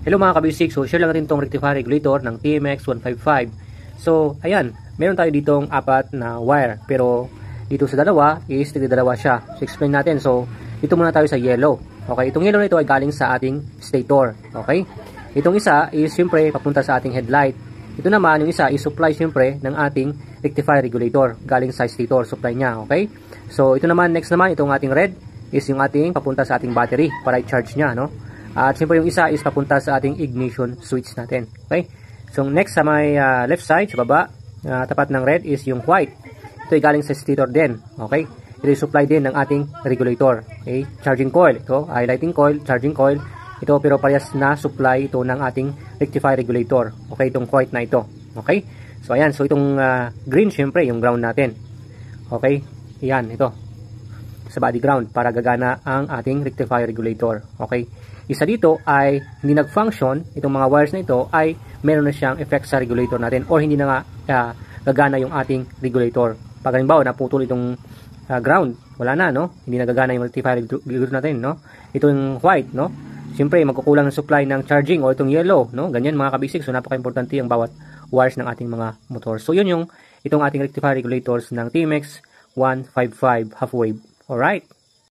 Hello mga kabisik, so share lang natin itong rectifier regulator ng TMX 155. So ayan, meron tayo ditong apat na wire, pero dito sa dalawa is tigdadalawa siya. So explain natin. So dito muna tayo sa yellow. Okay, itong yellow na ito ay galing sa ating stator. Okay, itong isa is siyempre papunta sa ating headlight. Ito naman, yung isa is supply siyempre ng ating rectifier regulator galing sa stator, supply niya. Okay, so ito naman, next naman, itong ating red is yung ating papunta sa ating battery para i-charge niya, no? At siyempre yung isa is papunta sa ating ignition switch natin. Okay? So next sa may left side, sa baba, tapat ng red is yung white. Ito ay galing sa stator din. Okay? Ito ay supply din ng ating regulator. Okay? Charging coil. Ito, highlighting coil, charging coil. Ito pero parehas na supply ito ng ating rectifier regulator. Okay? Itong white na ito. Okay? So ayan. So itong green siyempre yung ground natin. Okay? Yan. Ito. Sa body ground para gagana ang ating rectifier regulator. Okay? Isa dito ay hindi nag-function, itong mga wires na ito ay meron na siyang effect sa regulator natin or hindi na nga gagana yung ating regulator. Pag halimbawa naputol itong ground, wala na, no? Hindi na gagana yung rectifier regulator natin, no? Ito yung white, no? Siyempre magkukulang ng supply ng charging o itong yellow, no? Ganyan mga kabisik. So napaka-importante ang bawat wires ng ating mga motor. So yun yung itong ating rectifier regulators ng TMX 155 half wave. Alright.